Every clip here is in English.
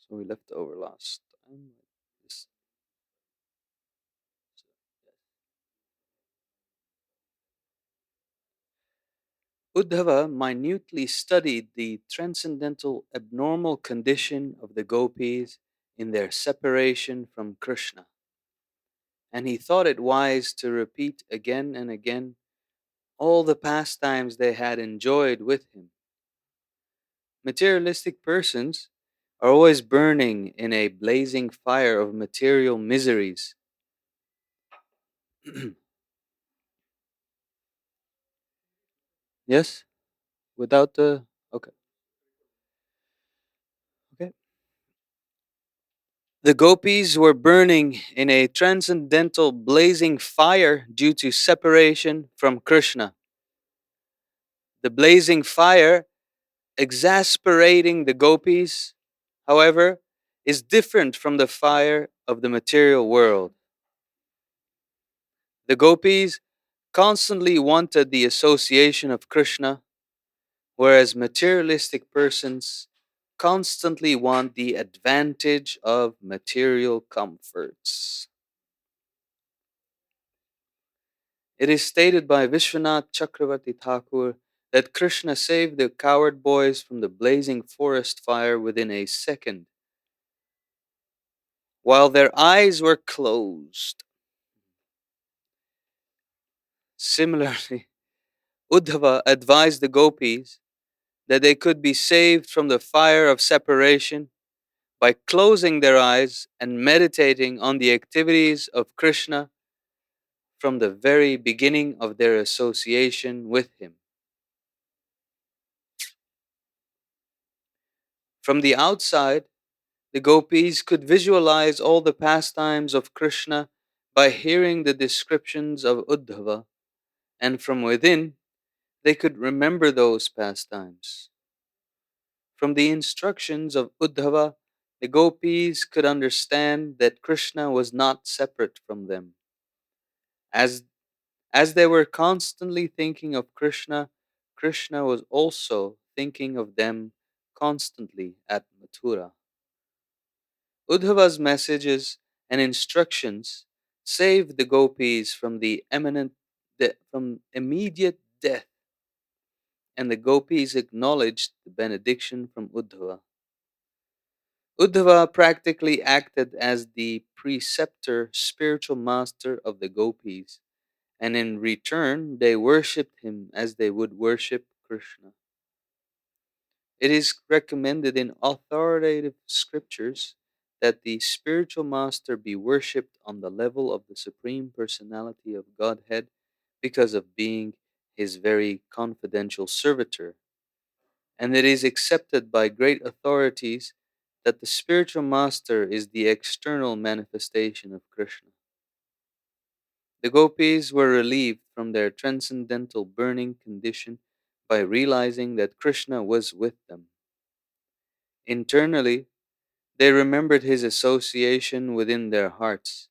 So we left over last time. This- Uddhava minutely studied the transcendental abnormal condition of the gopis in their separation from Krishna, and he thought it wise to repeat again and again all the pastimes they had enjoyed with him. Materialistic persons are always burning in a blazing fire of material miseries. Yes? Without the. Okay. Okay. The gopis were burning in a transcendental blazing fire due to separation from Krishna. The blazing fire exasperating the gopis, however, is different from the fire of the material world. The gopis constantly wanted the association of Krishna, whereas materialistic persons constantly want the advantage of material comforts. It is stated by Vishwanath Chakravarti Thakur that Krishna saved the coward boys from the blazing forest fire within a second, while their eyes were closed. Similarly, Uddhava advised the gopis that they could be saved from the fire of separation by closing their eyes and meditating on the activities of Krishna from the very beginning of their association with him. From the outside, the gopis could visualize all the pastimes of Krishna by hearing the descriptions of Uddhava, and from within, they could remember those pastimes. From the instructions of Uddhava, the gopis could understand that Krishna was not separate from them. As, as they were constantly thinking of Krishna, Krishna was also thinking of them constantly at Mathura. Uddhava's messages and instructions saved the gopis from from immediate death, and the gopis acknowledged the benediction from Uddhava. Uddhava practically acted as the preceptor, spiritual master of the gopis, and in return they worshipped him as they would worship Krishna. It is recommended in authoritative scriptures that the spiritual master be worshipped on the level of the Supreme Personality of Godhead because of being his very confidential servitor. And it is accepted by great authorities that the spiritual master is the external manifestation of Krishna. The gopis were relieved from their transcendental burning condition by realizing that Krishna was with them. Internally, they remembered his association within their hearts,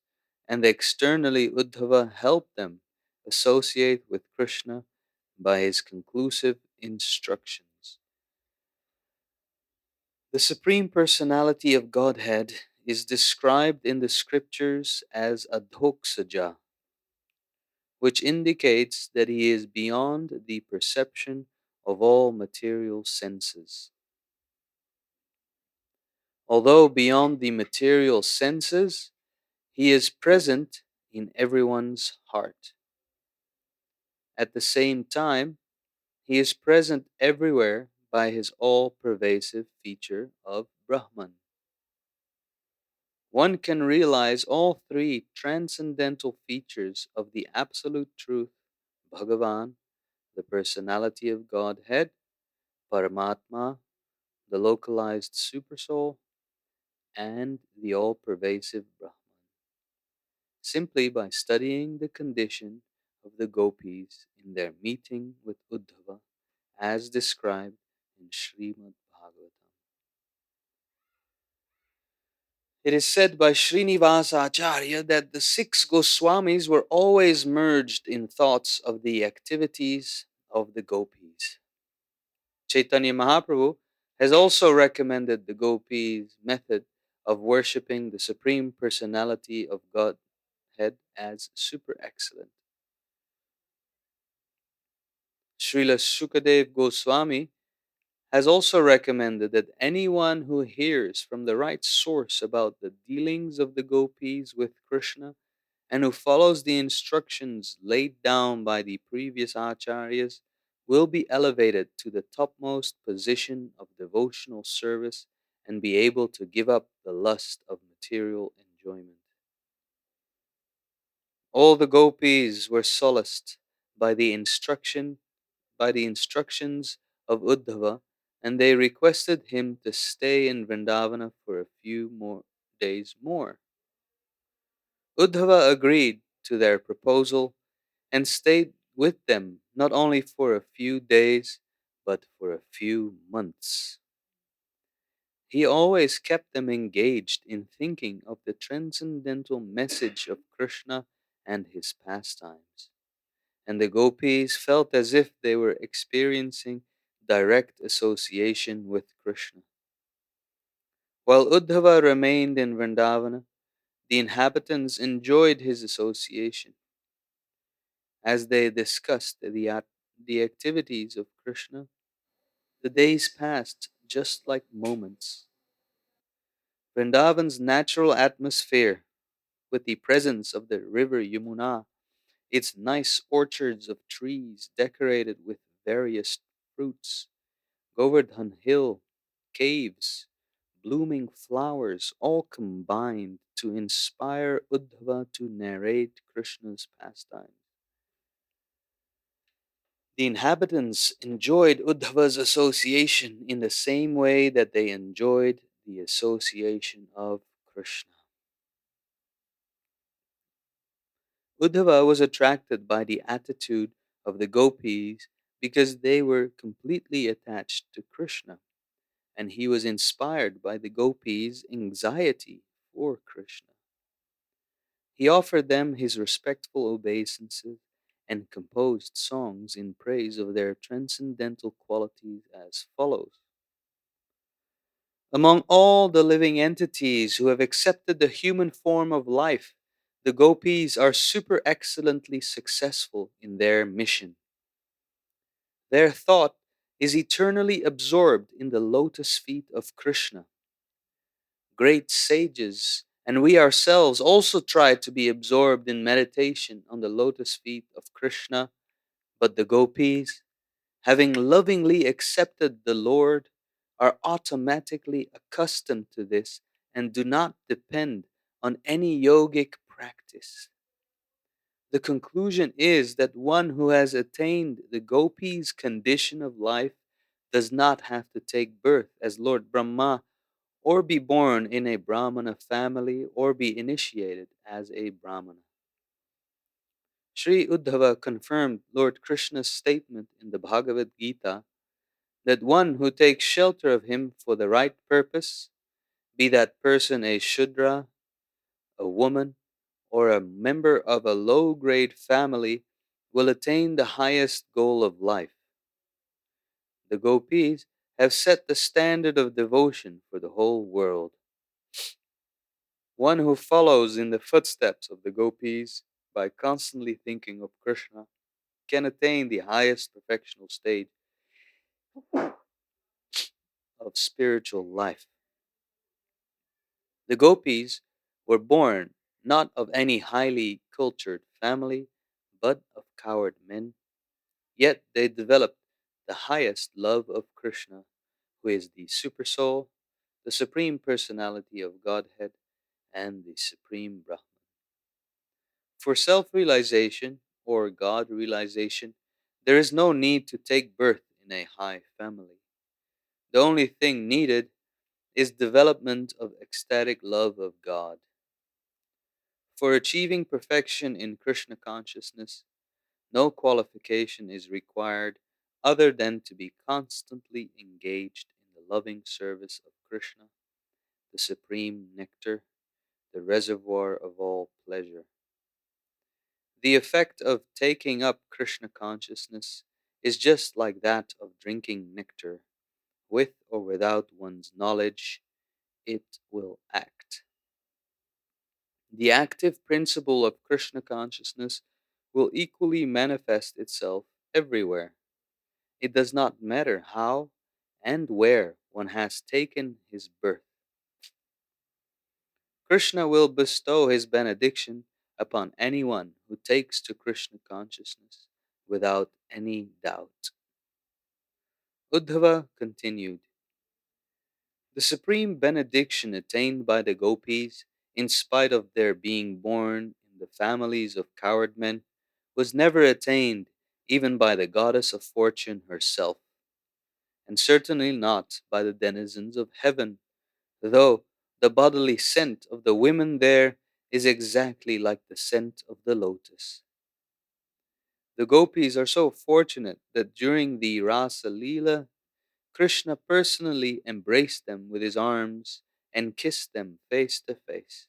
and externally, Uddhava helped them associate with Krishna by his conclusive instructions. The Supreme Personality of Godhead is described in the scriptures as Adhoksaja, which indicates that he is beyond the perception of all material senses. Although beyond the material senses, he is present in everyone's heart. At the same time, he is present everywhere by his all pervasive feature of Brahman. One can realize all three transcendental features of the Absolute Truth, Bhagavan, the personality of Godhead, Paramatma, the localized Supersoul, and the all pervasive Brahman, simply by studying the condition of the gopis in their meeting with Uddhava as described in Srimad Bhagavatam. It is said by Srinivasa Acharya that the six Goswamis were always merged in thoughts of the activities of the gopis. Chaitanya Mahaprabhu has also recommended the gopis' method of worshipping the Supreme Personality of Godhead as super excellent. Srila Sukadev Goswami has also recommended that anyone who hears from the right source about the dealings of the gopis with Krishna and who follows the instructions laid down by the previous acharyas will be elevated to the topmost position of devotional service and be able to give up the lust of material enjoyment. All the gopis were solaced by the instructions of Uddhava, and they requested him to stay in Vrindavana for a few more days more. Uddhava agreed to their proposal and stayed with them not only for a few days, but for a few months. He always kept them engaged in thinking of the transcendental message of Krishna and his pastimes, and the gopis felt as if they were experiencing direct association with Krishna. While Uddhava remained in Vrindavana, the inhabitants enjoyed his association as they discussed the activities of Krishna. The days passed just like moments. Vrindavan's natural atmosphere, with the presence of the river Yamuna, its nice orchards of trees decorated with various fruits, Govardhan Hill, caves, blooming flowers, all combined to inspire Uddhava to narrate Krishna's pastimes. The inhabitants enjoyed Uddhava's association in the same way that they enjoyed the association of Krishna. Uddhava was attracted by the attitude of the gopis because they were completely attached to Krishna, and he was inspired by the gopis' anxiety for Krishna. He offered them his respectful obeisances and composed songs in praise of their transcendental qualities as follows. Among all the living entities who have accepted the human form of life, the gopis are super excellently successful in their mission. Their thought is eternally absorbed in the lotus feet of Krishna. Great sages and we ourselves also try to be absorbed in meditation on the lotus feet of Krishna, but the gopis, having lovingly accepted the Lord, are automatically accustomed to this and do not depend on any yogic practice. The conclusion is that one who has attained the gopis' condition of life does not have to take birth as Lord Brahma or be born in a Brahmana family or be initiated as a Brahmana. Sri Uddhava confirmed Lord Krishna's statement in the Bhagavad-Gita that one who takes shelter of him for the right purpose, be that person a Shudra, a woman, or a member of a low grade family, will attain the highest goal of life. The gopis have set the standard of devotion for the whole world. One who follows in the footsteps of the gopis by constantly thinking of Krishna can attain the highest perfectional stage of spiritual life. The gopis were born not of any highly cultured family, but of coward men, yet they developed the highest love of Krishna, who is the Supersoul, the Supreme Personality of Godhead, and the Supreme Brahman. For self realization or God realization, there is no need to take birth in a high family. The only thing needed is development of ecstatic love of God. For achieving perfection in Krishna consciousness, no qualification is required other than to be constantly engaged in the loving service of Krishna, the supreme nectar, the reservoir of all pleasure. The effect of taking up Krishna consciousness is just like that of drinking nectar. with or without one's knowledge, it will act. The active principle of Krishna consciousness will equally manifest itself everywhere. It does not matter how and where one has taken his birth. Krishna will bestow his benediction upon anyone who takes to Krishna consciousness without any doubt. Uddhava continued, the supreme benediction attained by the gopis, in spite of their being born in the families of coward men, was never attained even by the goddess of fortune herself, and certainly not by the denizens of heaven, though the bodily scent of the women there is exactly like the scent of the lotus. The gopis are so fortunate that during the Rasa Leela, Krishna personally embraced them with his arms and kissed them face to face.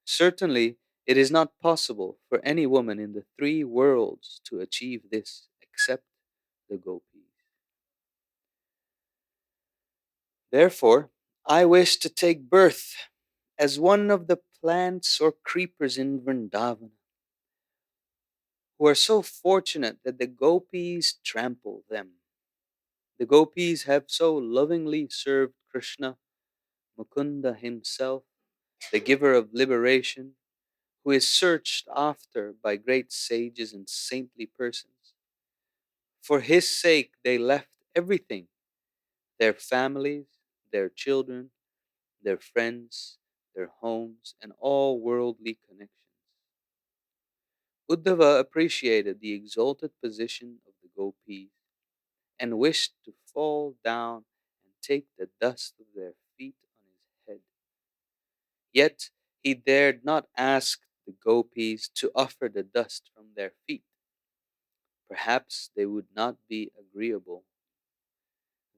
Certainly, it is not possible for any woman in the three worlds to achieve this except the gopis. Therefore, I wish to take birth as one of the plants or creepers in Vrindavan, who are so fortunate that the gopis trample them. The gopis have so lovingly served Krishna, Mukunda himself, the giver of liberation, who is searched after by great sages and saintly persons. For his sake, they left everything, their families, their children, their friends, their homes, and all worldly connections. Uddhava appreciated the exalted position of the gopis and wished to fall down and take the dust of their feet on his head. Yet he dared not ask the gopis to offer the dust from their feet. Perhaps they would not be agreeable.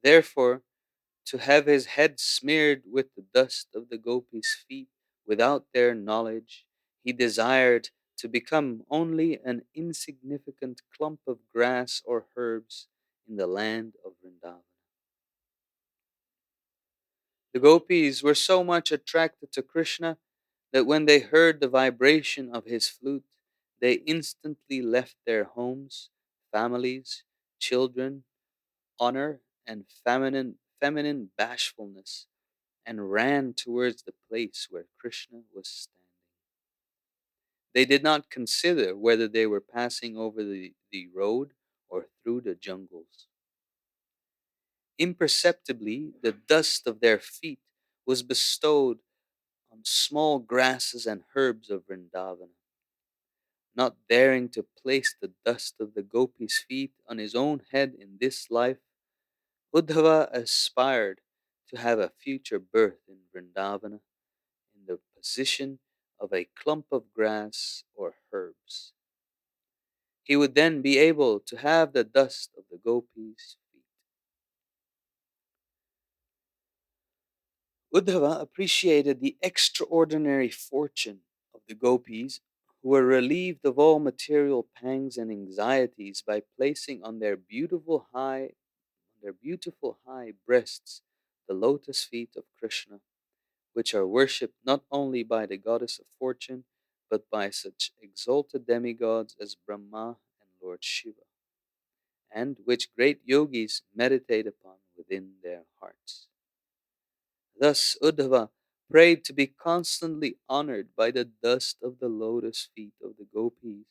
Therefore, to have his head smeared with the dust of the gopis' feet without their knowledge, he desired to become only an insignificant clump of grass or herbs in the land of Vrindavan. The gopis were so much attracted to Krishna that when they heard the vibration of his flute, they instantly left their homes, families, children, honor, and feminine bashfulness and ran towards the place where Krishna was standing. They did not consider whether they were passing over the road or through the jungles. Imperceptibly, the dust of their feet was bestowed on small grasses and herbs of Vrindavan. Not daring to place the dust of the gopi's feet on his own head in this life, Uddhava aspired to have a future birth in Vrindavana in the position of a clump of grass or herbs. He would then be able to have the dust of the gopis' feet. Uddhava appreciated the extraordinary fortune of the gopis, who were relieved of all material pangs and anxieties by placing on their beautiful high breasts the lotus feet of Krishna, which are worshipped not only by the goddess of fortune, but by such exalted demigods as Brahma and Lord Shiva, and which great yogis meditate upon within their hearts. Thus Uddhava prayed to be constantly honored by the dust of the lotus feet of the gopis,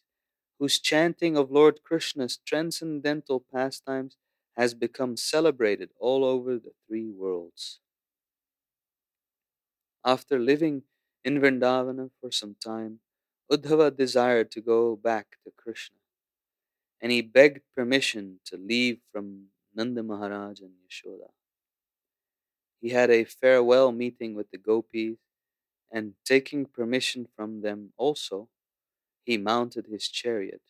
whose chanting of Lord Krishna's transcendental pastimes has become celebrated all over the three worlds. After living in Vrindavana for some time, Uddhava desired to go back to Krishna, and he begged permission to leave from Nanda Maharaj and Yashoda. He had a farewell meeting with the gopis, and taking permission from them also, he mounted his chariot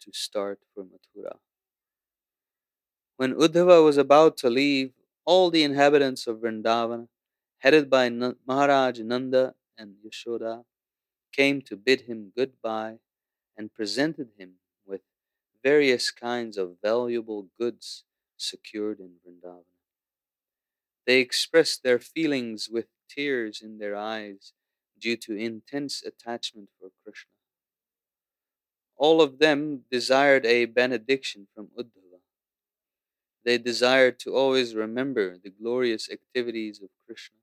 to start for Mathura. When Uddhava was about to leave, all the inhabitants of Vrindavan, headed by Maharaj Nanda and Yashoda, came to bid him goodbye and presented him with various kinds of valuable goods secured in Vrindavan. They expressed their feelings with tears in their eyes due to intense attachment for Krishna. All of them desired a benediction from Uddhava. They desired to always remember the glorious activities of Krishna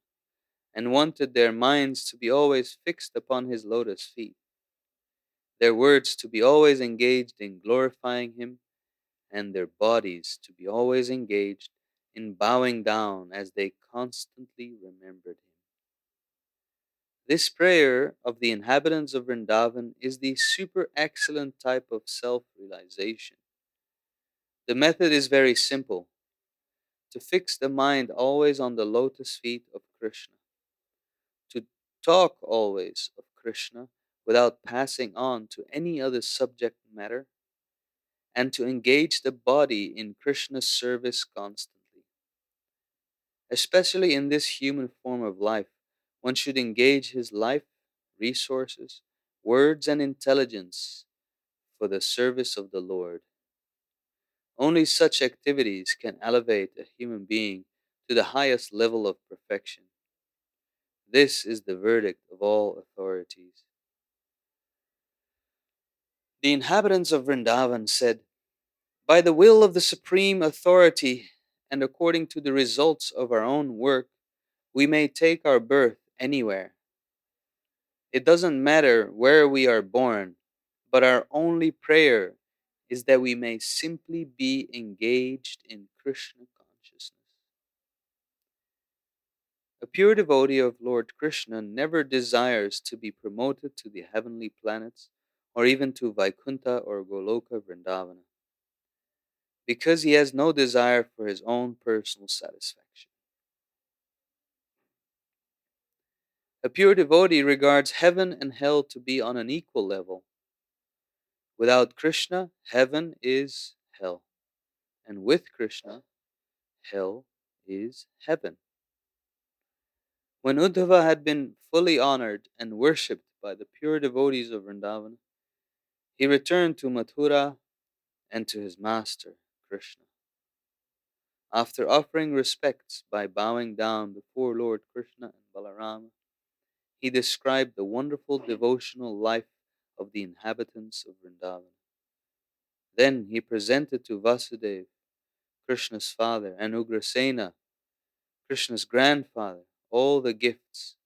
and wanted their minds to be always fixed upon his lotus feet, their words to be always engaged in glorifying him, and their bodies to be always engaged in bowing down as they constantly remembered him. This prayer of the inhabitants of Vrindavan is the super excellent type of self realization. The method is very simple: to fix the mind always on the lotus feet of Krishna, to talk always of Krishna without passing on to any other subject matter, and to engage the body in Krishna's service constantly. Especially in this human form of life, one should engage his life, resources, words, and intelligence for the service of the Lord. Only such activities can elevate a human being to the highest level of perfection. This is the verdict of all authorities. The inhabitants of Vrindavan said, "By the will of the Supreme Authority and according to the results of our own work, we may take our birth anywhere. It doesn't matter where we are born, but our only prayer is that we may simply be engaged in Krishna consciousness." A pure devotee of Lord Krishna never desires to be promoted to the heavenly planets or even to Vaikuntha or Goloka Vrindavana, because he has no desire for his own personal satisfaction. A pure devotee regards heaven and hell to be on an equal level. Without Krishna, heaven is hell, and with Krishna, hell is heaven. When Uddhava had been fully honored and worshipped by the pure devotees of Vrindavan, he returned to Mathura and to his master, Krishna. After offering respects by bowing down before Lord Krishna and Balarama, he described the wonderful devotional life of the inhabitants of Vrindavan. Then he presented to Vasudeva, Krishna's father, and Ugrasena, Krishna's grandfather, all the gifts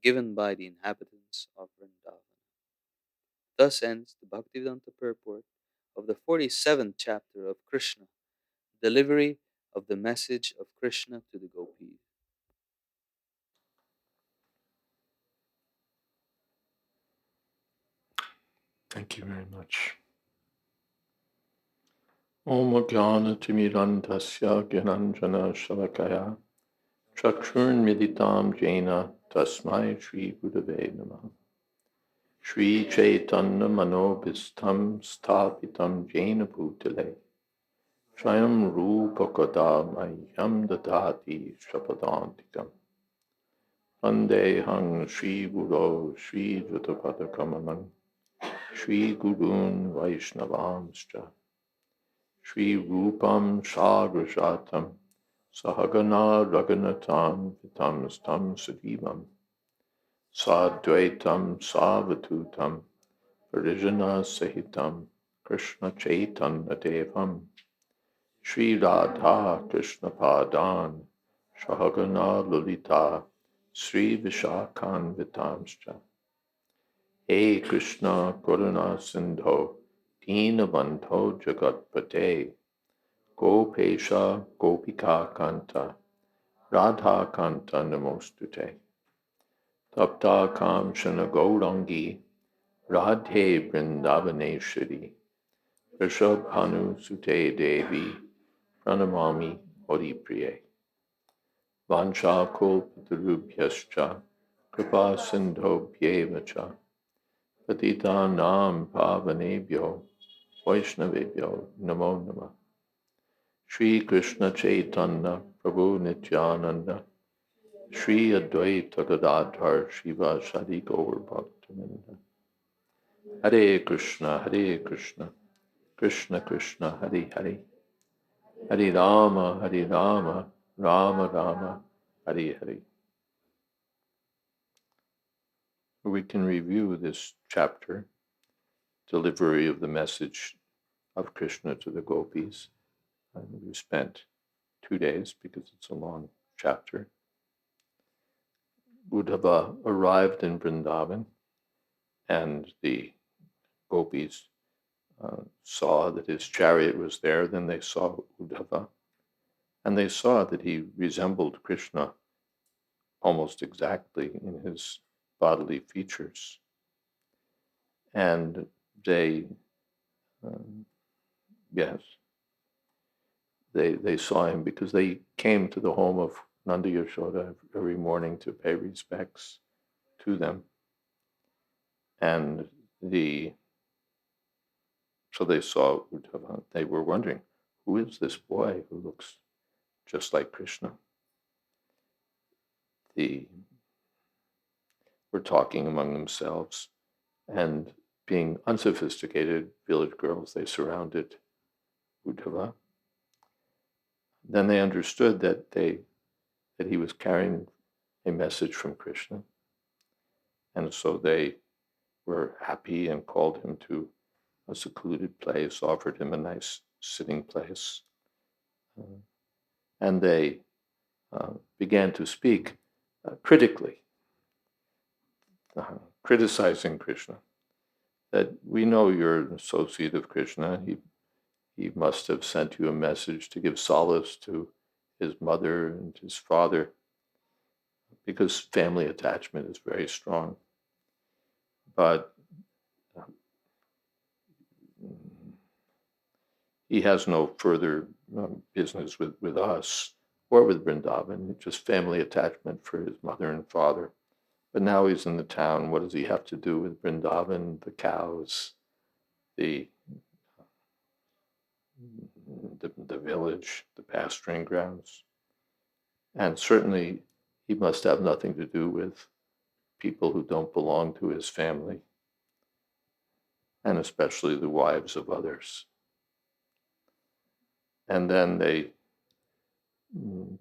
given by the inhabitants of Vrindavan. Thus ends the Bhaktivedanta purport of the 47th chapter of Krishna, delivery of the message of Krishna to the gopis. Thank you very much. Om Jnana Timirantasya Gyananjana Shalakaya Chakshurn Miditam Jena Tasmai Shri Gurave Namah Shri Chaitanya Manobhistam Sthapitam Jena Bhutale Swayam Rupa Mayam Dadati Shapadantikam Vandehang Shri Guru Shri Jutapadakamalam Shri Gurun Vaishnavamscha Shri Rupam Sagrajatam Sahagana Raghunatam Vitam Stam Sadivam Sadvaitam Savatutam Parijana Sahitam Krishna Chaitanya Devam Shri Radha Krishna Padan Sahagana Lulita Sri Vishakan Vitamscha He Krishna Karuna Sindho Deenabandho Jagatpate Gopesha Gopika Kanta Radha Kanta Namostute Tapta Kamshana Gaurangi Radhe Vrindavaneshwari Rishabhanu Sute Devi Pranamami Haripriye Vancha Kolpatarubhyascha Kripa Sindhobhyevacha Patitanam Pavanebhyo Vaishnavebhyo Namo Namah Shri Krishna Chaitanya Prabhu Nityananda Shri Advaita Gadadhar Shiva Shadi Gaur Bhaktivinoda Hare Krishna Krishna Krishna Hare Hare Hari Rama, Hari Rama, Rama Rama, Hari Hari. We can review this chapter, delivery of the message of Krishna to the gopis. And we spent 2 days because it's a long chapter. Uddhava arrived in Vrindavan, and the gopis saw that his chariot was there. Then they saw Uddhava, and they saw that he resembled Krishna almost exactly in his bodily features. And they, yes, they saw him because they came to the home of Nanda Yashoda every morning to pay respects to them. And so they saw Uddhava. They were wondering, who is this boy who looks just like Krishna? Were talking among themselves, and being unsophisticated village girls, they surrounded Uddhava. Then they understood that he was carrying a message from Krishna, and so they were happy and called him to a secluded place, offered him a nice sitting place, and they began to speak critically, criticizing Krishna. That we know you're an associate of Krishna. He must have sent you a message to give solace to his mother and his father, because family attachment is very strong. But he has no further business with us or with Vrindavan, just family attachment for his mother and father. But now he's in the town. What does he have to do with Vrindavan, the cows, the village, the pasturing grounds? And certainly he must have nothing to do with people who don't belong to his family, and especially the wives of others. And then they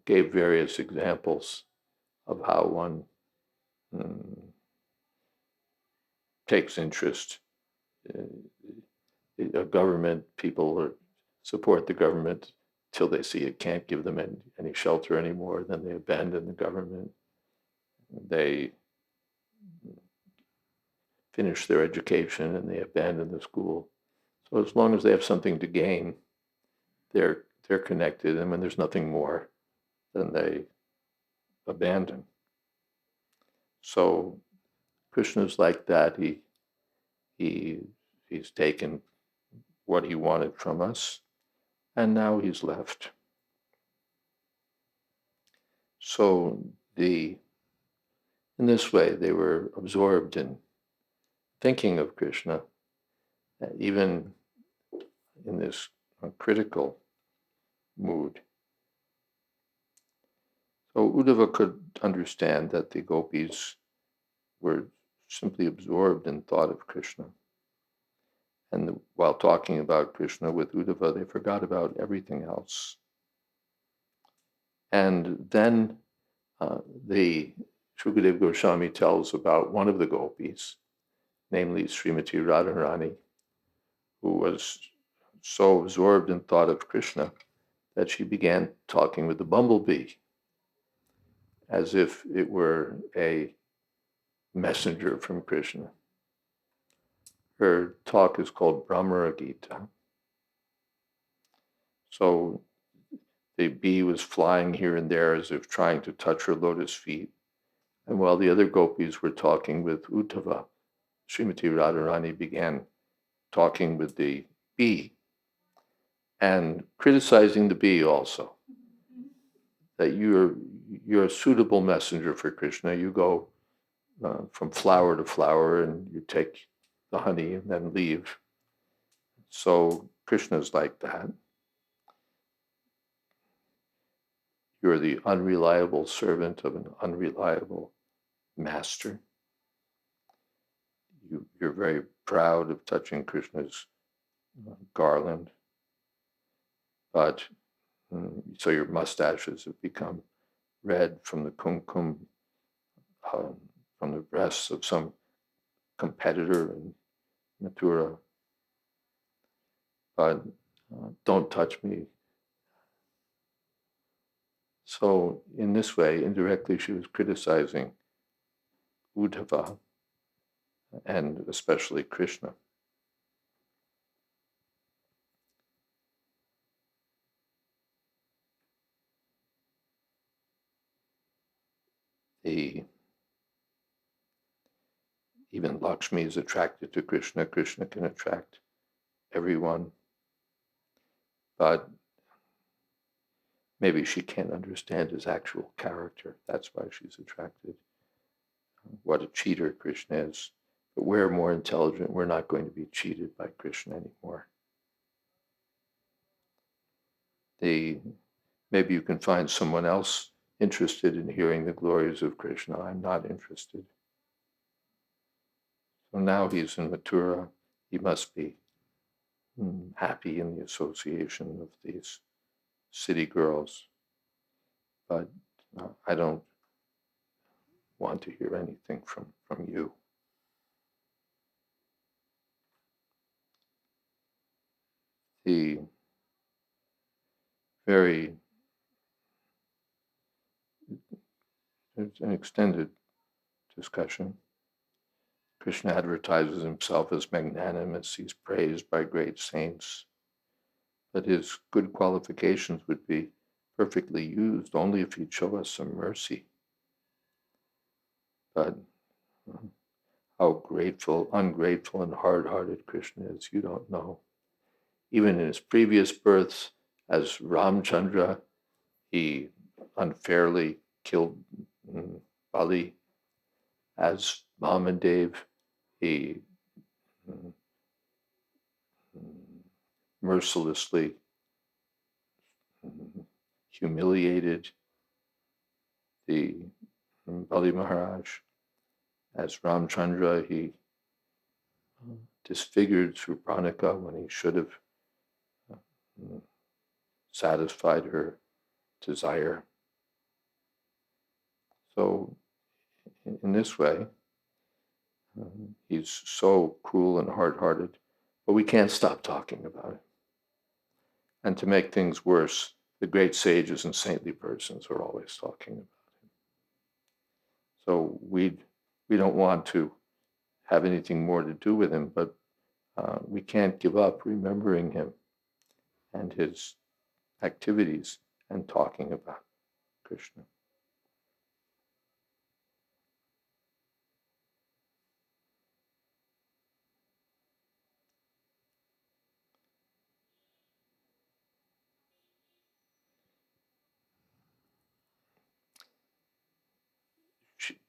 gave various examples of how one takes interest. A government, people support the government till they see it can't give them any shelter anymore, then they abandon the government. They finish their education and they abandon the school. So as long as they have something to gain, they're connected, and when there's nothing more, then they abandon. So Krishna's like that. He's taken what he wanted from us, and now he's left. So in this way, they were absorbed in thinking of Krishna, even in this critical mood. So Uddhava could understand that the gopis were simply absorbed in thought of Krishna. And while talking about Krishna with Uddhava, they forgot about everything else. And then the Shukadev Goswami tells about one of the gopis, namely Srimati Radharani, who was so absorbed in thought of Krishna that she began talking with the bumblebee as if it were a messenger from Krishna. Her talk is called Bhagavad-Gita. So the bee was flying here and there as if trying to touch her lotus feet. And while the other gopis were talking with Uddhava, Srimati Radharani began talking with the bee and criticizing the bee also. That you're a suitable messenger for Krishna. You go from flower to flower and you take the honey and then leave. So Krishna's like that. You're the unreliable servant of an unreliable master. You're very proud of touching Krishna's garland, but So your mustaches have become red from the kumkum, from the breasts of some competitor in Mathura. But don't touch me. So in this way, indirectly, she was criticizing Uddhava and especially Krishna. The Even Lakshmi is attracted to Krishna. Krishna can attract everyone, but maybe she can't understand his actual character. That's why she's attracted. What a cheater Krishna is. But we're more intelligent. We're not going to be cheated by Krishna anymore. Maybe you can find someone else interested in hearing the glories of Krishna. I'm not interested. So now he's in Mathura. He must be happy in the association of these city girls. But I don't want to hear anything from you. The very It's an extended discussion. Krishna advertises himself as magnanimous. He's praised by great saints. But his good qualifications would be perfectly used only if he'd show us some mercy. But how ungrateful, and hard-hearted Krishna is, you don't know. Even in his previous births as Ramchandra, he unfairly killed Bali. As Vamadev, he mercilessly humiliated the Bali Maharaj. As Ramchandra, he disfigured Surpanaka when he should have satisfied her desire. So in this way, he's so cruel and hard-hearted, but we can't stop talking about it. And to make things worse, the great sages and saintly persons are always talking about him. So we don't want to have anything more to do with him, but we can't give up remembering him and his activities and talking about Krishna.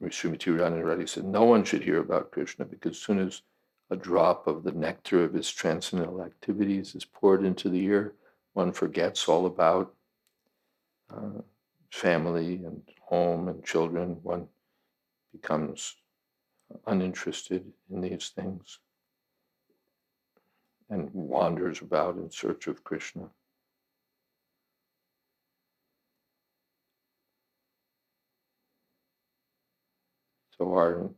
Srimati Radharani said, no one should hear about Krishna because as soon as a drop of the nectar of his transcendental activities is poured into the ear, one forgets all about family and home and children. One becomes uninterested in these things and wanders about in search of Krishna. So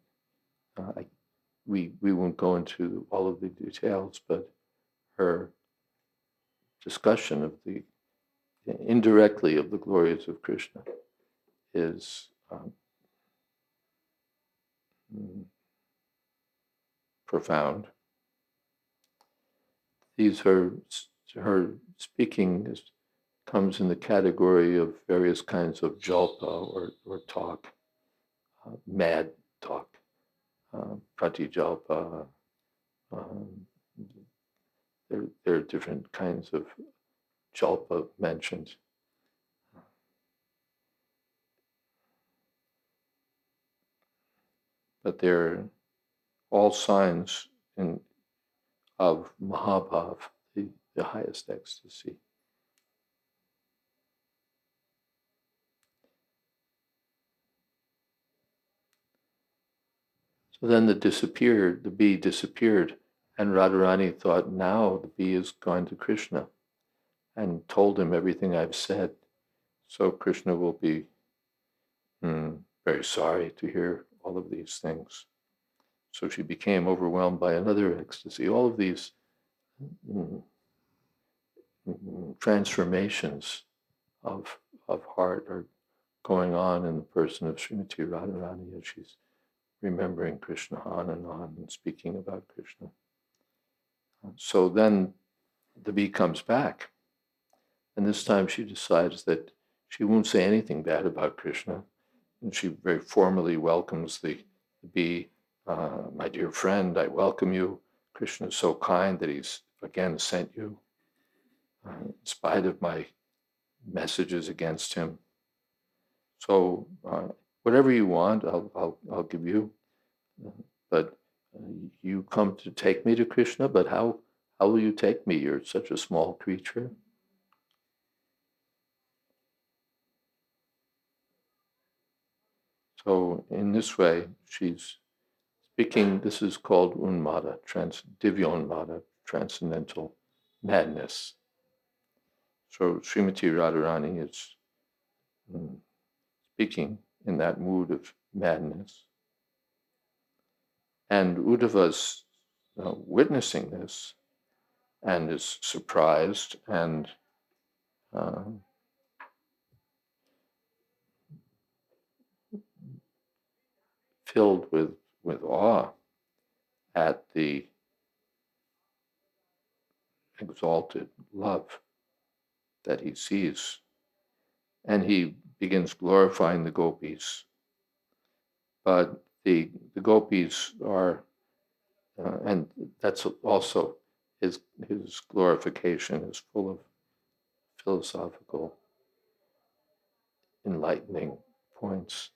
we won't go into all of the details, but her discussion of indirectly of the glories of Krishna is profound. Her speaking comes in the category of various kinds of jalpa or talk, mad talk, pratijalpa. There are different kinds of jalpa mentioned. But they're all signs of Mahabhav, the highest ecstasy. So then the bee disappeared, and Radharani thought, now the bee is gone to Krishna. and told him everything I've said. So Krishna will be very sorry to hear all of these things. So she became overwhelmed by another ecstasy. All of these transformations of heart are going on in the person of Srimati Radharani as she's remembering Krishna on and speaking about Krishna. So then the bee comes back, and this time she decides that she won't say anything bad about Krishna, and she very formally welcomes the bee. My dear friend, I welcome you. Krishna is so kind that he's again sent you, in spite of my messages against him. So whatever you want, I'll give you. But you come to take me to Krishna, but how will you take me? You're such a small creature. So in this way, she's speaking. This is called unmada, divyonmada, transcendental madness. So Srimati Radharani is speaking in that mood of madness. And Uddhava's witnessing this and is surprised and filled with awe at the exalted love that he sees. And he begins glorifying the gopis. But the gopis are, and that's also his glorification is full of philosophical, enlightening points,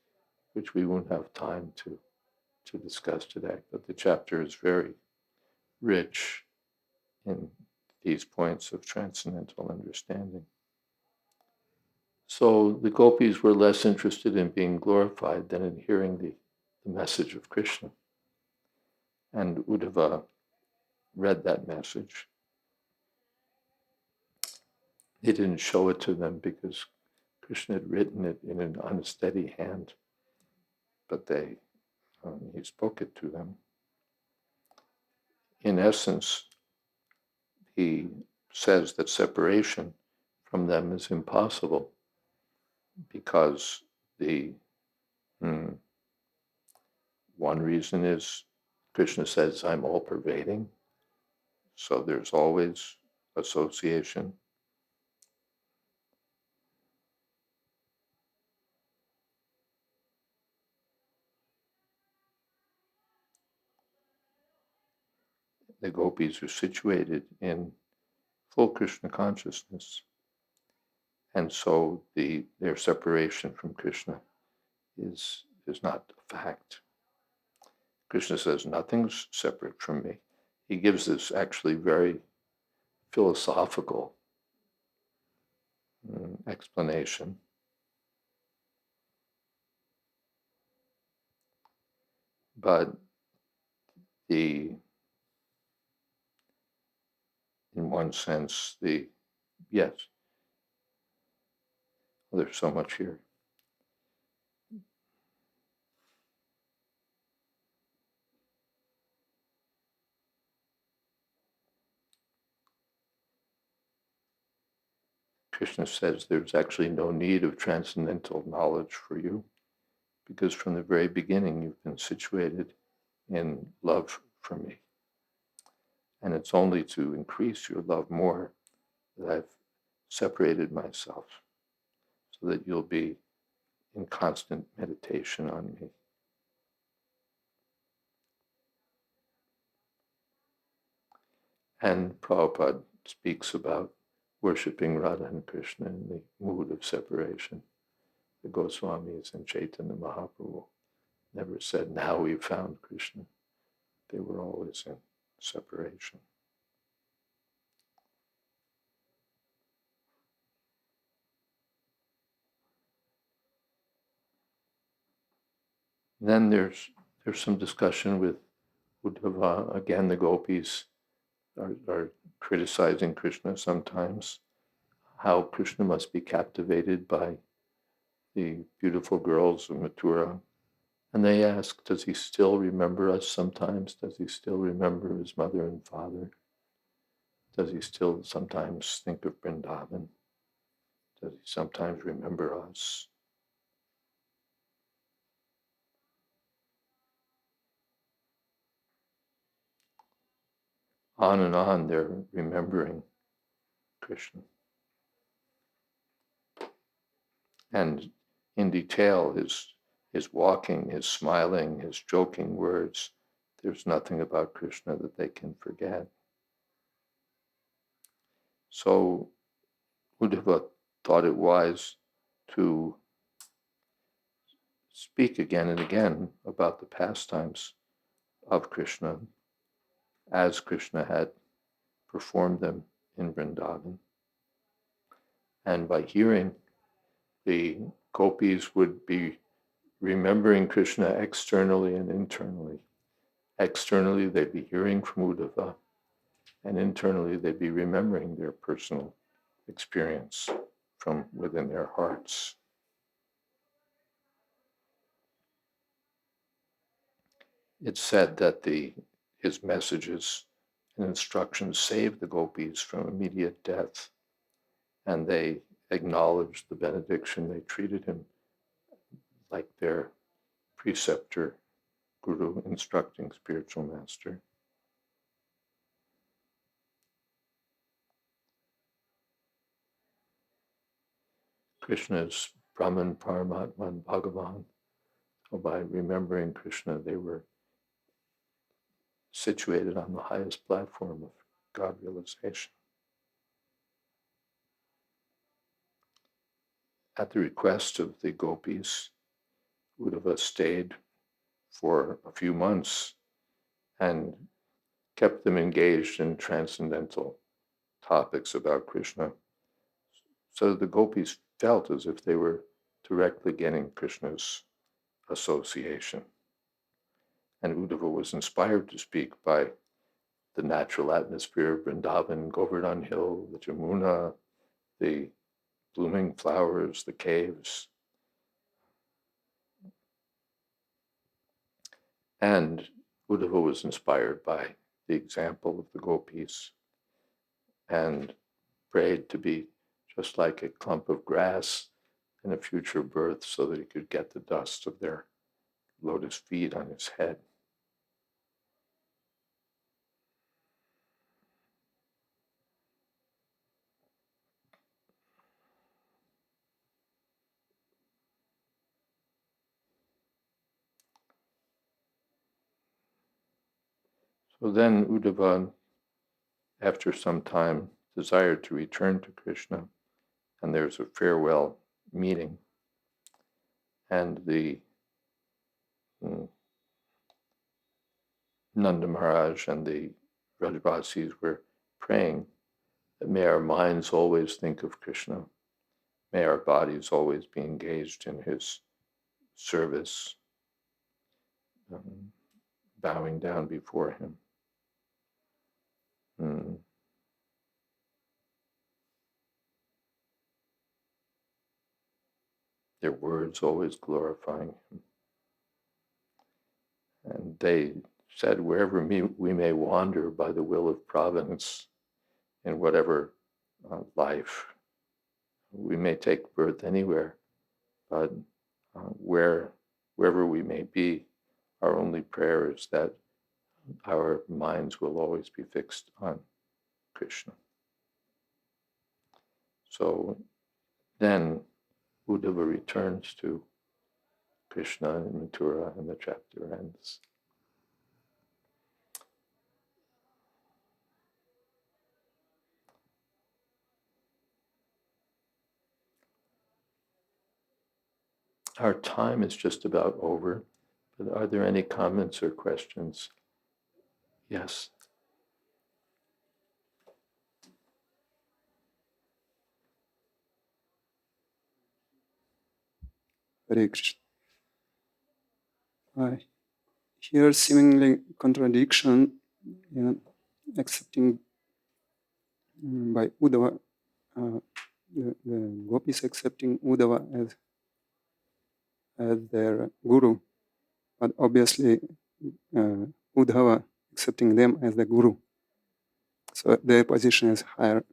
which we won't have time to discuss today. But the chapter is very rich in these points of transcendental understanding. So the gopis were less interested in being glorified than in hearing the message of Krishna. And Uddhava read that message. He didn't show it to them because Krishna had written it in an unsteady hand, but he spoke it to them. In essence, he says that separation from them is impossible because the one reason is Krishna says, I'm all pervading. So there's always association. The gopis are situated in full Krishna consciousness. And so their separation from Krishna is not a fact. Krishna says, nothing's separate from me. He gives this actually very philosophical explanation. But in one sense, yes, there's so much here. Krishna says there's actually no need of transcendental knowledge for you because from the very beginning you've been situated in love for me. And it's only to increase your love more that I've separated myself so that you'll be in constant meditation on me. And Prabhupada speaks about worshipping Radha and Krishna in the mood of separation. The Goswamis and Chaitanya Mahaprabhu never said, now we've found Krishna. They were always in separation. Then there's some discussion with Uddhava. Again, the gopis are criticizing Krishna sometimes. how Krishna must be captivated by the beautiful girls of Mathura. And they ask, does he still remember us sometimes? Does he still remember his mother and father? Does he still sometimes think of Vrindavan? Does he sometimes remember us? On and on, they're remembering Krishna. And in detail, his walking, his smiling, his joking words, there's nothing about Krishna that they can forget. So Uddhava thought it wise to speak again and again about the pastimes of Krishna as Krishna had performed them in Vrindavan. And by hearing, the gopis would be remembering Krishna externally and internally. Externally, they'd be hearing from Uddhava, and internally, they'd be remembering their personal experience from within their hearts. It's said that his messages and instructions saved the gopis from immediate death, and they acknowledged the benediction. They treated him like their preceptor, guru, instructing spiritual master. Krishna is Brahman, Paramatman, Bhagavan. So by remembering Krishna, they were situated on the highest platform of God realization. At the request of the gopis, Uddhava stayed for a few months and kept them engaged in transcendental topics about Krishna. So the gopis felt as if they were directly getting Krishna's association. And Uddhava was inspired to speak by the natural atmosphere of Vrindavan, Govardhan Hill, the Jamuna, the blooming flowers, the caves. And Uddhava was inspired by the example of the gopis and prayed to be just like a clump of grass in a future birth so that he could get the dust of their lotus feet on his head. So then Uddhava, after some time, desired to return to Krishna, and there's a farewell meeting. And the Nanda Maharaj and the Rajvasis were praying that may our minds always think of Krishna, may our bodies always be engaged in his service, bowing down before him. Their words always glorifying him. And they said, wherever we may wander by the will of providence, in whatever life, we may take birth anywhere, but wherever we may be, our only prayer is that our minds will always be fixed on Krishna. So then Uddhava returns to Krishna in Mathura, and the chapter ends. Our time is just about over, but are there any comments or questions? Yes. Hare Krishna. I hear seemingly contradiction in accepting by Uddhava the gopis accepting Uddhava as their guru, but obviously Uddhava accepting them as the guru. So their position is higher.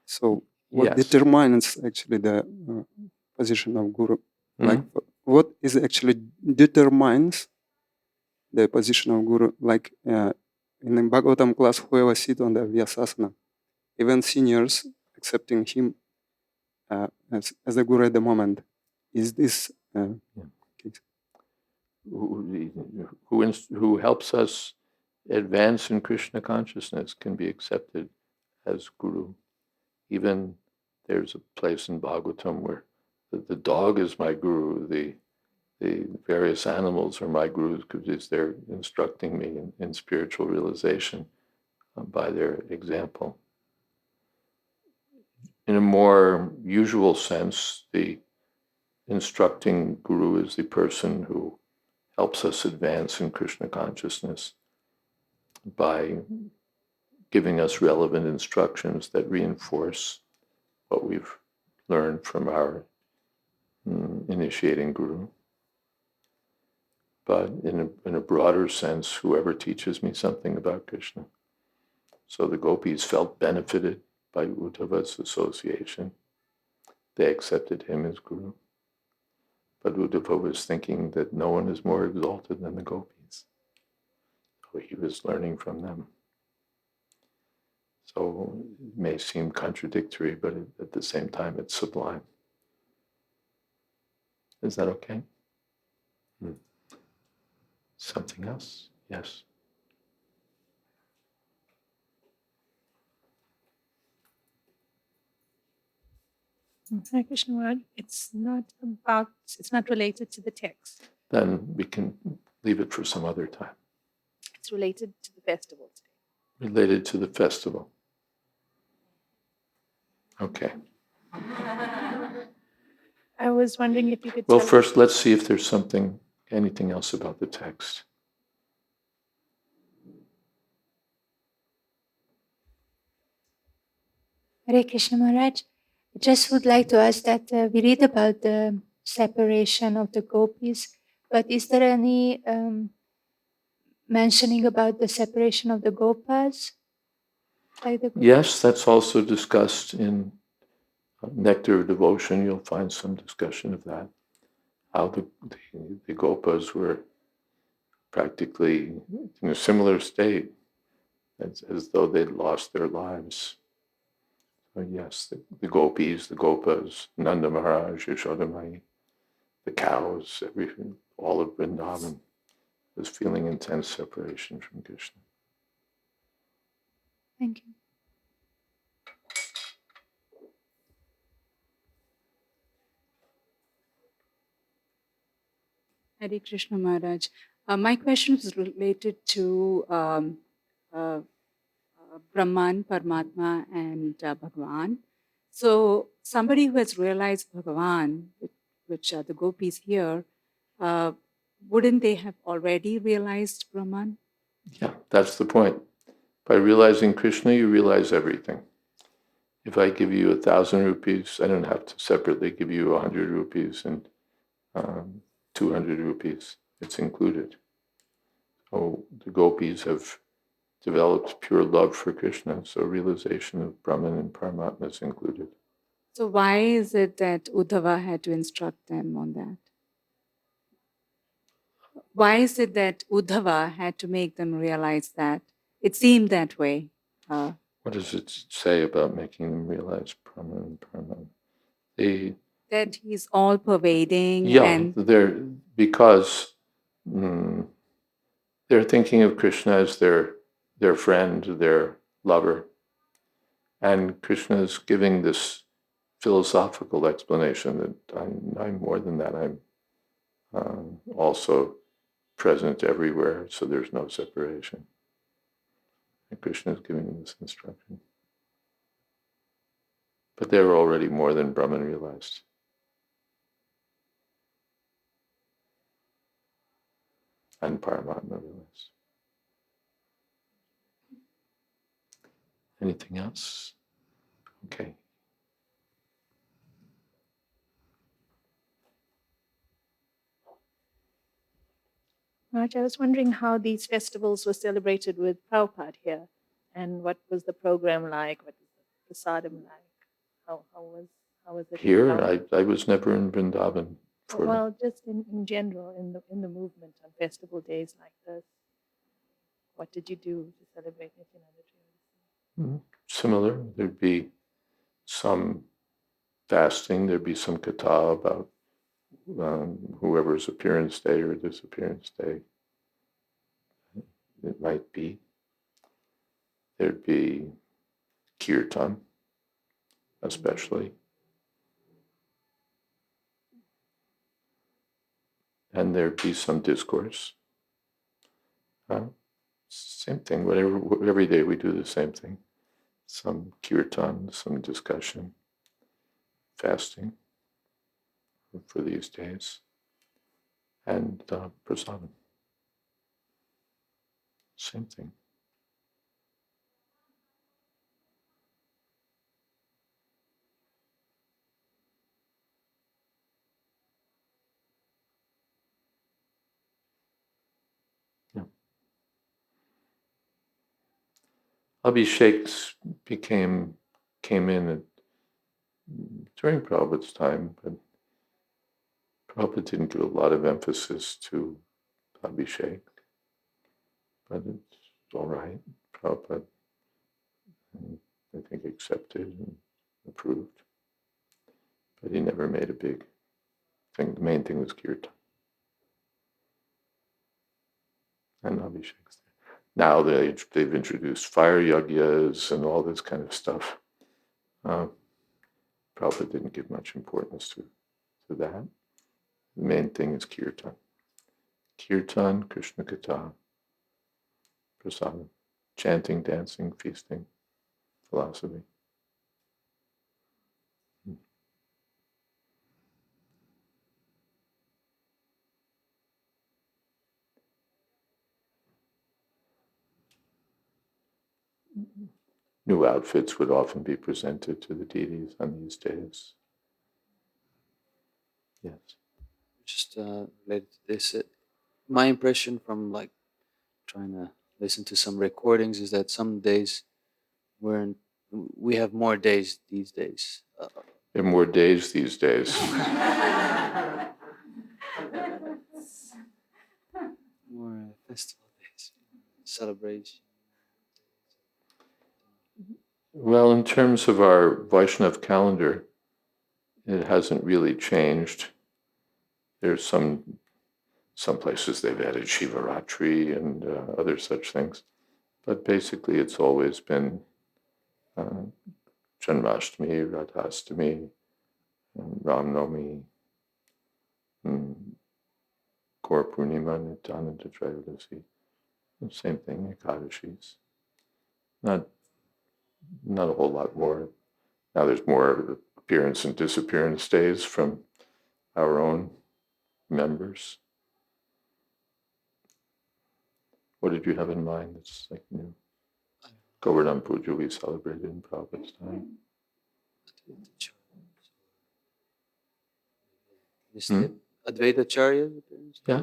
So what Yes. determines actually the position of guru? Like Mhm. what is actually determines the position of guru? Like in the Bhagavatam class, whoever sit on the Vyasasana, even seniors accepting him as a guru at the moment. Is this case? Who helps us advance in Krishna consciousness can be accepted as guru. Even there's a place in Bhagavatam where the dog is my guru, the various animals are my gurus because they're instructing me in spiritual realization by their example. In a more usual sense, the instructing guru is the person who helps us advance in Krishna consciousness by giving us relevant instructions that reinforce what we've learned from our initiating guru. But in a broader sense, whoever teaches me something about Krishna. So the gopis felt benefited by Uddhava's association. They accepted him as guru. But Uddhava was thinking that no one is more exalted than the gopis. So he was learning from them. So it may seem contradictory, but at the same time, it's sublime. Is that okay? Something else? Yes. Hare Krishna Maharaj, it's not related to the text. Then we can leave it for some other time. It's related to the festival today. Related to the festival. Okay. I was wondering if you could Well, tell first, let's see if there's anything else about the text. Hare Krishna Maharaj, I just would like to ask that we read about the separation of the gopis, but is there any mentioning about the separation of the gopas? Yes, that's also discussed in Nectar of Devotion. You'll find some discussion of that. How the gopas were practically in a similar state as though they'd lost their lives. So yes, the gopis, the gopas, Nanda Maharaj, Yashoda Mai, the cows, everything, all of Vrindavan was feeling intense separation from Krishna. Thank you. Hare Krishna Maharaj. My question is related to Brahman, Paramatma, and Bhagavan. So somebody who has realized Bhagavan, which are the gopis here, wouldn't they have already realized Brahman? Yeah, that's the point. By realizing Krishna, you realize everything. If I give you 1,000 rupees, I don't have to separately give you 100 rupees and 200 rupees. It's included. So the gopis have developed pure love for Krishna, so realization of Brahman and Paramatma is included. So why is it that Uddhava had to instruct them on that? Why is it that Uddhava had to make them realize that? It seemed that way. What does it say about making them realize Brahman and Paramatma? That he's all pervading. Yeah, and because they're thinking of Krishna as their friend, their lover. And Krishna is giving this philosophical explanation that I'm more than that. I'm also present everywhere, so there's no separation. And Krishna is giving this instruction. But they're already more than Brahman realized. And Paramatma realized. Anything else? Okay. Raj, I was wondering how these festivals were celebrated with Prabhupada here, and what was the program like? What was the prasadam like? How was it in Here, Prabhupada? I was never in Vrindavan for Well, just in general, in the movement on festival days like this, what did you do to celebrate Nityananda Triyodashi? similar. There'd be some fasting, there'd be some katha about whoever's appearance day or disappearance day. It might be. There'd be kirtan, especially. And there'd be some discourse. Same thing, every day we do the same thing. Some kirtan, some discussion, fasting for these days, and prasadam. Same thing. Yeah. Abhisheks came in during Prabhupada's time, but Prabhupada didn't give a lot of emphasis to Abhishek, but it's all right. Prabhupada, I think, accepted and approved, but he never made a big thing. The main thing was kirtan and Abhishek's. Now they've introduced fire yagyas and all this kind of stuff. Prabhupada didn't give much importance to that. The main thing is kirtan. Kirtan, Krishna Katha, prasadam, chanting, dancing, feasting, philosophy. New outfits would often be presented to the deities on these days. Yes. Just related to this, my impression from like trying to listen to some recordings is that some days we have more days these days. There are more days these days. More festival days, celebration. Well, in terms of our Vaishnav calendar, it hasn't really changed. There's some places they've added Shivaratri and other such things, but basically it's always been Janmashtami, Radhastami, Ramnami, Gaur Purnima, Nityananda Trayodasi. Same thing, Ekadashis. Not a whole lot more. Now there's more appearance and disappearance days from our own members. What did you have in mind that's like new? Govardhan Puja we celebrated in Prabhupada's time. Advaita Charya's appearance? Yeah.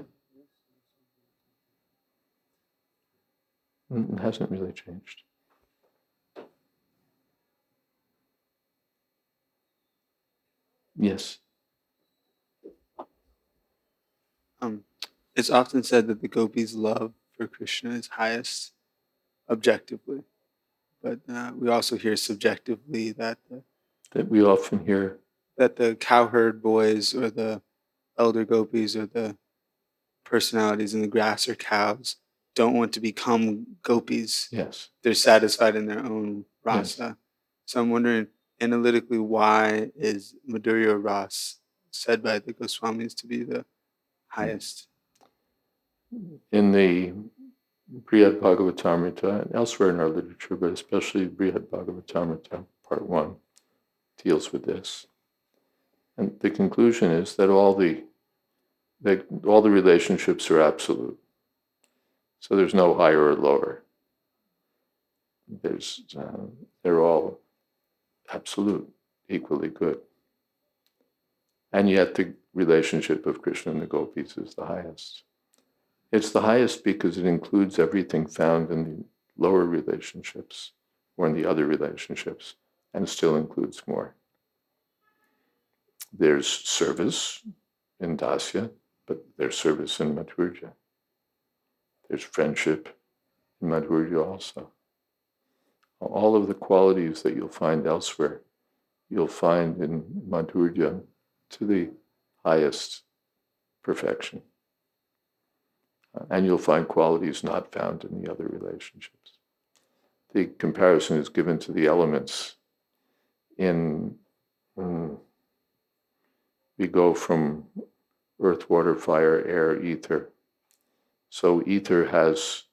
It hasn't really changed. Yes. It's often said that the gopis' love for Krishna is highest objectively, but we also hear subjectively that We often hear the cowherd boys or the elder gopis or the personalities in the grass or cows don't want to become gopis. Yes. They're satisfied in their own rasa. Yes. So I'm wondering, analytically, why is Madhurya Ras said by the Goswamis to be the highest? In the Brihad Bhagavatamrita and elsewhere in our literature, but especially Brihad Bhagavatamrita, part 1, deals with this. And the conclusion is that all the relationships are absolute. So there's no higher or lower. They're all absolute, equally good. And yet the relationship of Krishna and the gopis is the highest. It's the highest because it includes everything found in the lower relationships or in the other relationships, and still includes more. There's service in Dasya, but there's service in Madhurya. There's friendship in Madhurya also. All of the qualities that you'll find elsewhere, you'll find in Madhurya to the highest perfection. And you'll find qualities not found in the other relationships. The comparison is given to the elements. We go from earth, water, fire, air, ether. So ether has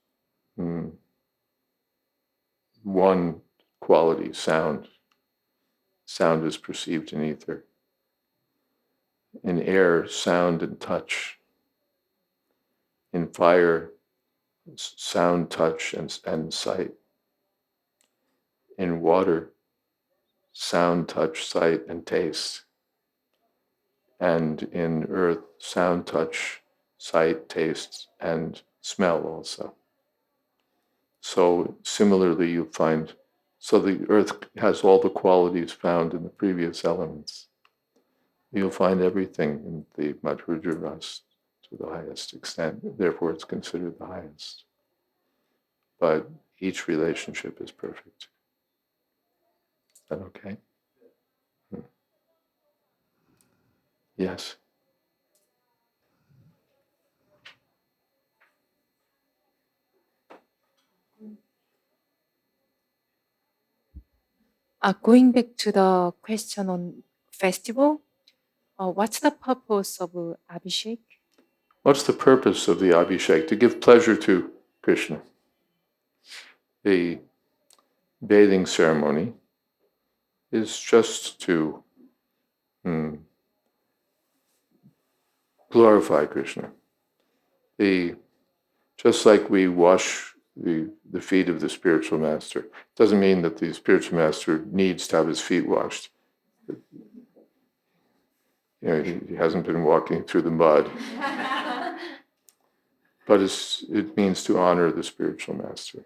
one quality, sound. Sound is perceived in ether. In air, sound and touch. In fire, sound, touch, and sight. In water, sound, touch, sight, and taste. And in earth, sound, touch, sight, taste, and smell also. So similarly, you find, so the earth has all the qualities found in the previous elements. You'll find everything in the Madhurya Ras to the highest extent. Therefore, it's considered the highest. But each relationship is perfect. Is that okay? Yes. Going back to the question on festival, what's the purpose of Abhishek? What's the purpose of the Abhishek? To give pleasure to Krishna. The bathing ceremony is just to glorify Krishna. Just like we wash the feet of the spiritual master, doesn't mean that the spiritual master needs to have his feet washed. You know, he hasn't been walking through the mud. But it means to honor the spiritual master.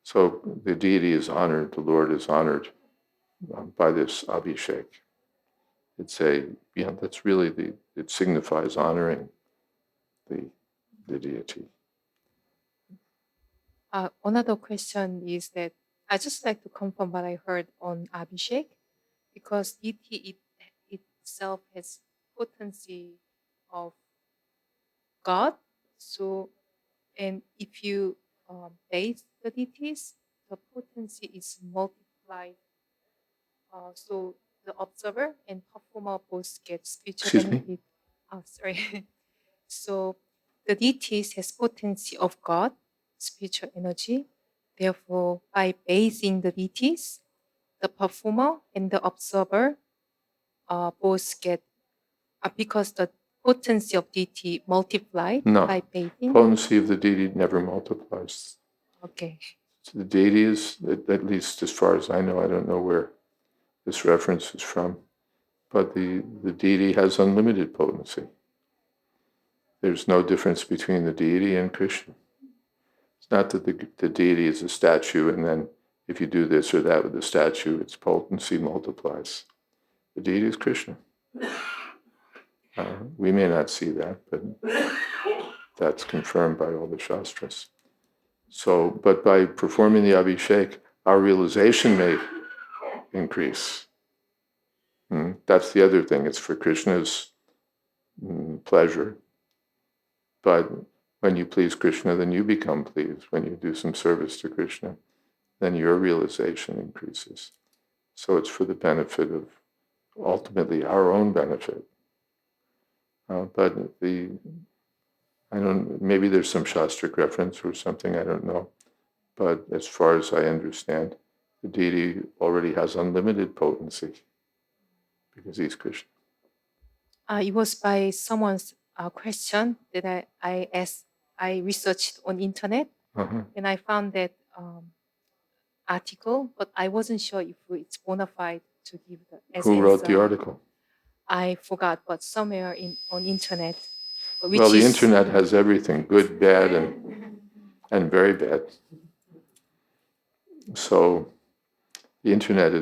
So the deity is honored, the Lord is honored by this Abhishek. That's really it signifies honoring the deity. Another question is that I just like to confirm what I heard on Abhishek, because deity itself has potency of God. So, and if you bathe the deities, the potency is multiplied. So the observer and performer both get spiritual Excuse me? benefit. Oh, sorry. So the deities has potency of God, spiritual energy. Therefore, by bathing the deities, the performer and the observer both get, because the potency of deity multiplied No. by bathing. Potency of the deity never multiplies. Okay. So the deity is, at least as far as I know, I don't know where this reference is from, but the deity has unlimited potency. There's no difference between the deity and Krishna. It's not that the deity is a statue and then if you do this or that with the statue, its potency multiplies. The deity is Krishna. We may not see that, but that's confirmed by all the Shastras. So, but by performing the Abhishek, our realization may increase. That's the other thing. It's for Krishna's pleasure. But when you please Krishna, then you become pleased. When you do some service to Krishna, then your realization increases. So it's for the benefit of, ultimately, our own benefit. But maybe there's some Shastric reference or something, I don't know. But as far as I understand, the deity already has unlimited potency because he's Krishna. It was by someone's question that I asked. I researched on internet and I found that article, but I wasn't sure if it's bona fide to give the. Who wrote the article? I forgot, but somewhere on internet. which Well, the is internet has everything, good, bad, and very bad. So the internet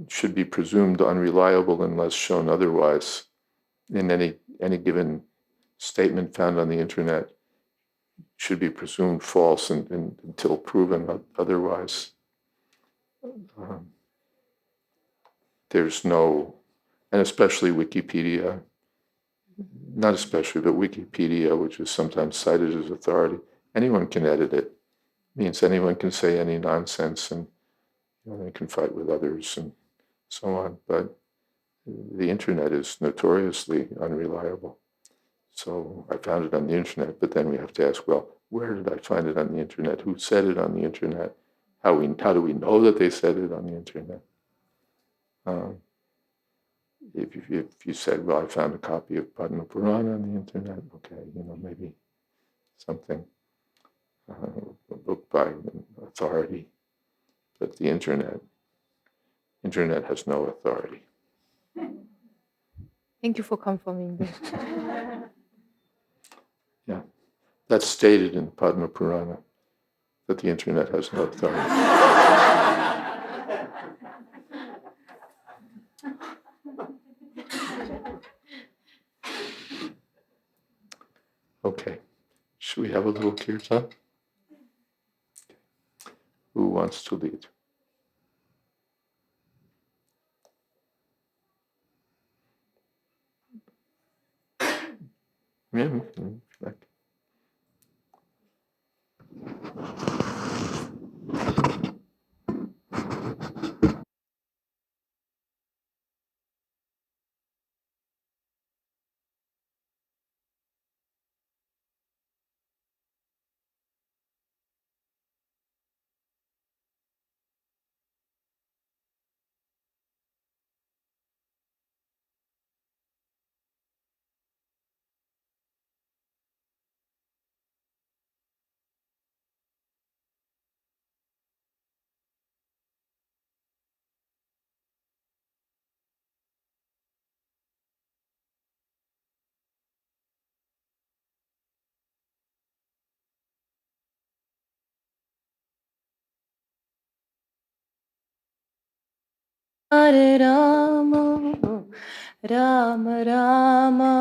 should be presumed unreliable unless shown otherwise. In any given statement found on the internet should be presumed false until proven otherwise. There's no, and especially Wikipedia, not especially, but Wikipedia, which is sometimes cited as authority, anyone can edit it. It means anyone can say any nonsense, and they can fight with others and so on. But the internet is notoriously unreliable. So I found it on the internet, but then we have to ask, well, where did I find it on the internet? Who said it on the internet? How do we know that they said it on the internet? If you said, well, I found a copy of Padma Purana on the internet, okay, maybe something, a book by an authority, but the internet has no authority. thank you for confirming that. Yeah, that's stated in Padma Purana, that the internet has no authority. Okay, should we have a little kirtan? Who wants to lead? Yeah, like. Hare Rama, Rama Rama,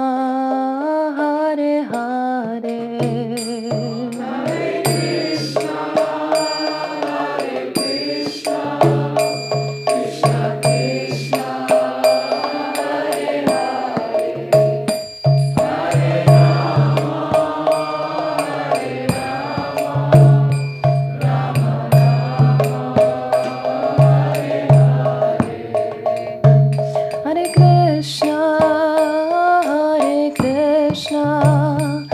Hare Hare. Hare Krishna, Hare Krishna,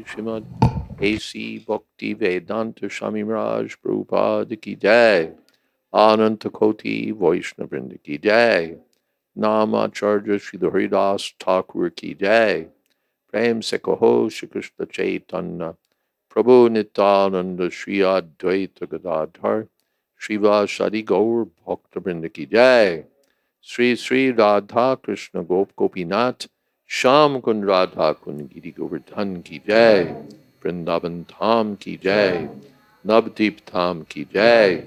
Shrimad A.C. Bhakti Vedanta Swami Maharaj Prabhupada Ki Jai. Ananta Koti Vaishnavrinda Ki Jai. Namacharya Srila Haridas Thakur Ki Jai. Prem Se Kaho Shri Krishna Chaitanya Prabhu Nityananda Shri Advaita Gadadhar Shiva Shadi Gaur Bhakta Vrinda Ki Jai. Sri Sri Radha Krishna Gopinath Sham Kun Radha Kun Giri Govardhan Ki Jai. Vrindavan Tham Ki Jai. Navdeep Tham Ki Jai.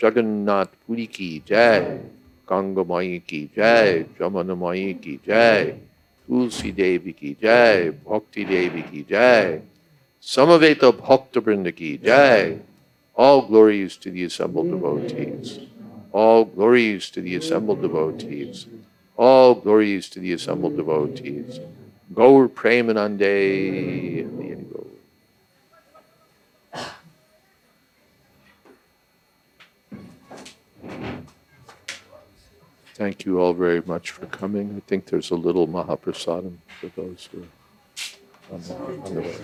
Jagannath Puri Ki Jai. Ganga Mai Ki Jai. Jamana Mai Ki Jai. Tulsi Devi Ki Jai. Bhakti Devi Ki Jai. Samaveta Bhakta Vrinda Ki Jai. All glories to the assembled devotees. All glories to the assembled devotees. All glories to the assembled devotees. Gaur Premanande. Thank you all very much for coming. I think there's a little Mahaprasadam for those who are on the way.